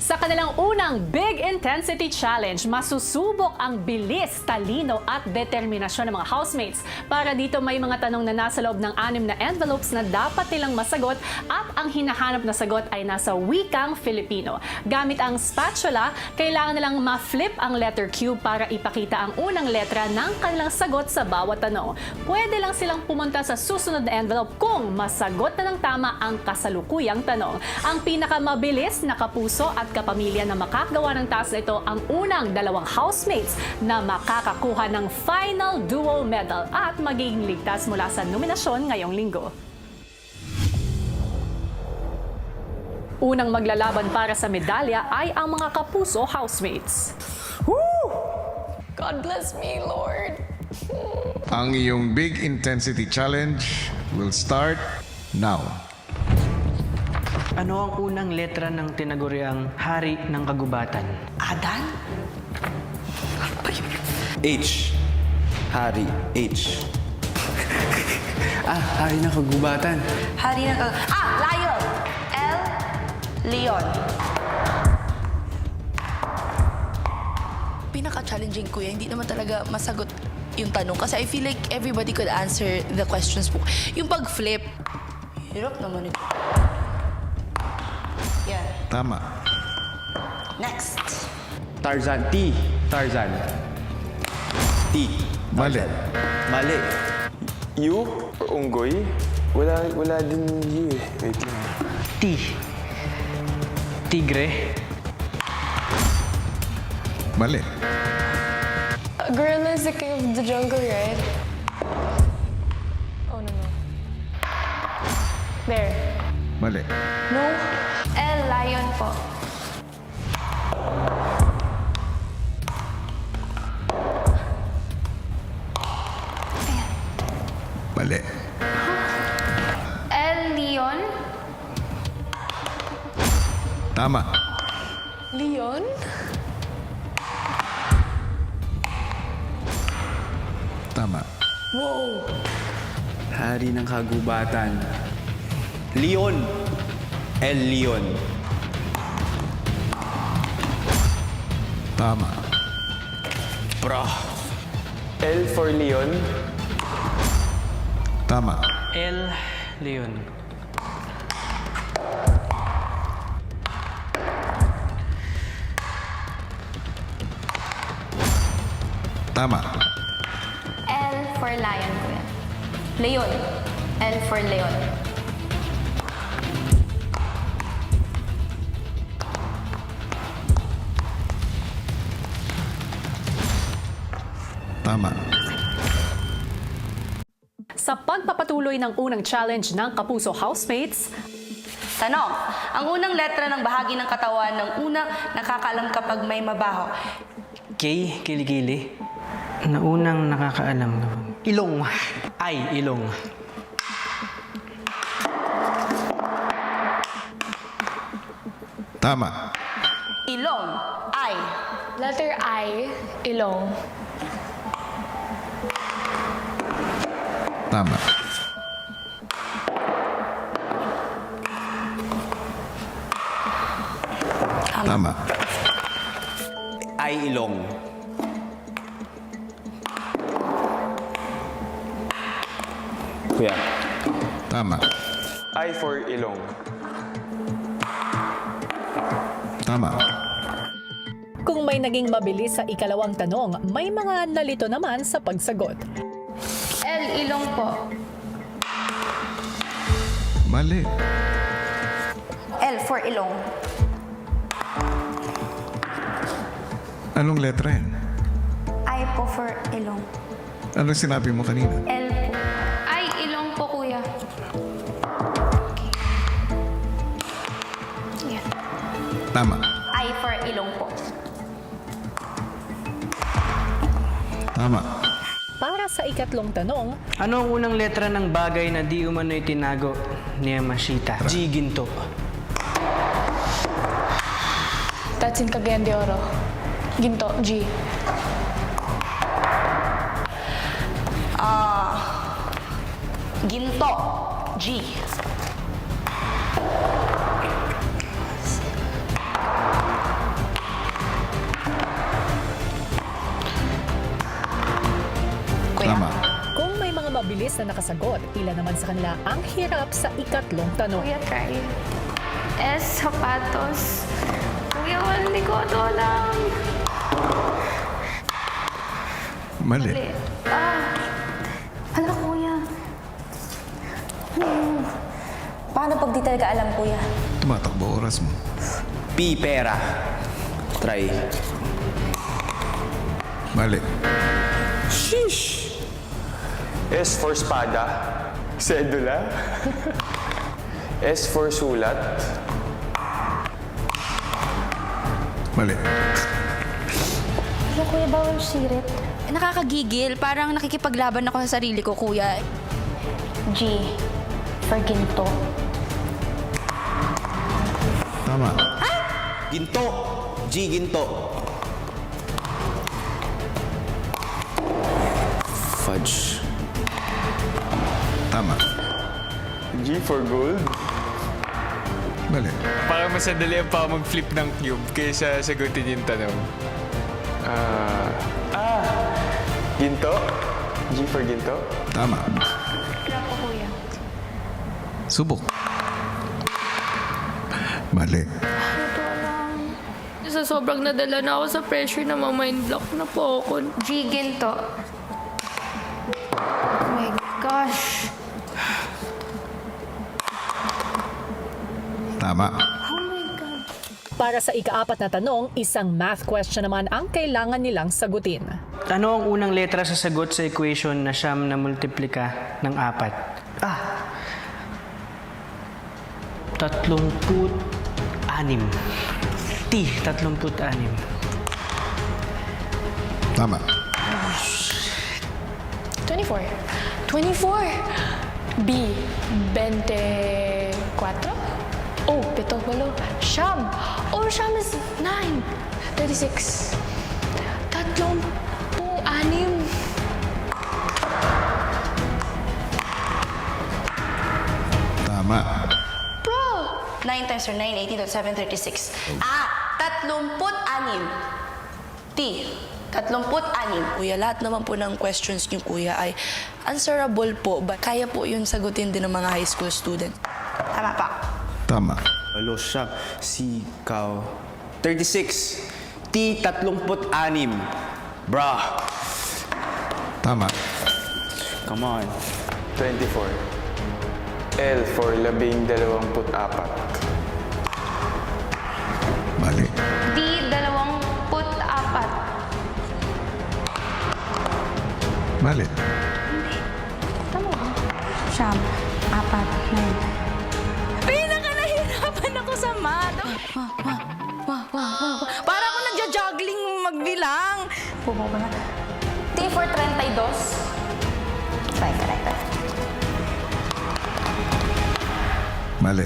Sa kanilang unang Big Intensity Challenge, masusubok ang bilis, talino at determinasyon ng mga housemates. Para dito may mga tanong na nasa loob ng 6 na envelopes na dapat nilang masagot at ang hinahanap na sagot ay nasa wikang Filipino. Gamit ang spatula, kailangan nilang ma-flip ang letter Q para ipakita ang unang letra ng kanilang sagot sa bawat tanong. Pwede lang silang pumunta sa susunod na envelope kung masagot na ng tama ang kasalukuyang tanong. Ang pinakamabilis na kapuso at kapamilya na makakagawa ng task na ito ang unang 2 housemates na makakakuha ng final duo medal at magiging ligtas mula sa nominasyon ngayong linggo. Unang maglalaban para sa medalya ay ang mga kapuso housemates. God bless me, Lord. Ang iyong Big Intensity Challenge will start now. Ano ang unang letra ng tinaguriang Hari ng Kagubatan? Adan? H. Hari. H. Hari ng Kagubatan. Hari ng Lion. L. Leon. Pinaka-challenging ko yan, hindi naman talaga masagot yung tanong. Kasi I feel like everybody could answer the questions po. Yung pag-flip, hirap naman ito. Yan. Tama. Next. Tarzan. T. Tarzan. T. Mali. Mali. U or unggoy? Wala din U eh. Wait lang. T. Tigre. Mali. Gorilla is the king of the jungle, right? Oh, no. There. Mali. No. L, lion po. Mali. L, leon. Tama. Leon? Tama. Hari ng Kagubatan. Leon. L. Leon. Tama. Bro. L for Leon. Tama. L. Leon. Tama. L for lion ko yan. Leon. L for leon. Tama. Sa pagpapatuloy ng unang challenge ng kapuso housemates, Tanong, ang unang letra ng bahagi ng katawan ng unang nakakaalam kapag may mabaho. K. Kilikili. Na unang nakakaalam. Ilong. I. Ilong. Tama. Ilong. I. Letter I, ilong. Tama. Tama. I. Ilong. Kuya. Tama. I for ilong. Tama. kung may naging mabilis sa ikalawang tanong, may mga nalito naman sa pagsagot. L, ilong po. Mali. L for ilong. Anong letra yan? I po for ilong. Anong sinabi mo kanina? L po. Ay, ilong po, kuya. Yan. Tama. I for ilong po. Tama. Para sa ikatlong tanong, Ano ang unang letra ng bagay na di umano'y tinago ni Yamashita? G. Ginto. That's in Cagayan de Oro. Ginto, G. Ginto. G. na nakasagot. Ilan naman sa kanila ang hirap sa ikatlong tanong. Kuya, try. S, sapatos. Kuya, hindi ko ito alam. Mali. Hala, kuya. Paano pag di talaga alam, kuya? Tumatakbo oras mo. P, pera. Try. Mali. Sheesh! S for espada. Sedula. S for sulat. Mali. Hala, kuya, bawal sirit. Nakakagigil. Parang nakikipaglaban ako sa sarili ko, kuya. G, for ginto. Tama. Ginto. G, ginto. Fudge. Tama. G for gold. Mali. Parang mas madali pa mag-flip ng cube kaysa sagutin yung tanong. Ginto. G for ginto. Tama. Subok. Mali. Sa sobrang nadala na ako sa pressure na ma-mind block na po ako. G, ginto. Oh my gosh. Tama. Para sa ika-4 na tanong, isang math question naman ang kailangan nilang sagutin. Ano ang unang letra sa sagot sa equation na siyam na multiplika ng 4? 36. T, 36. Tama. 24. 24. B, 24. Oh, 7, 8. Siyam. Oh, siyam is 9. 36. 36. Tama. 9 times 9, 18, 736. 36. T, 36. Kuya, lahat naman po ng questions niyo, kuya, ay answerable po. Kaya po yun sagutin din ng mga high school student. Tama pa. Tama. Walo, siyam. Sikaw. 36. T, 36. Bruh. Tama. Come on. 24. L for 24. Mali. D, 24. Mali. Siyam, 4, 9. Nahirapan ako sa math. Para ako nagja-juggling magbilang. Pupo ba na? T for 32. Correct. Mali.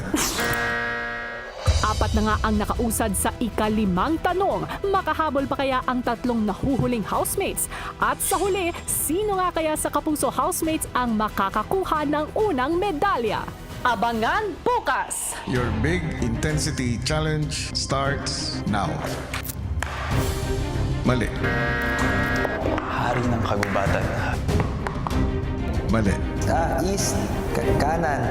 4 na nga ang nakausad sa ika-5 tanong. Makahabol pa kaya ang 3 nahuhuling housemates? At sa huli, sino nga kaya sa Kapuso housemates ang makakakuha ng unang medalya? Abangan bukas! Your big intensity challenge starts now. Mali. Hari ng kagubatan. Mali. East, kanan.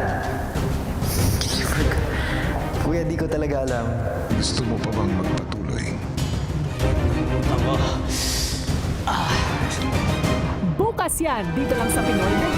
Kuya, di ko talaga alam. Gusto mo pa bang magpatuloy? Bukas yan, dito lang sa Pinoy Big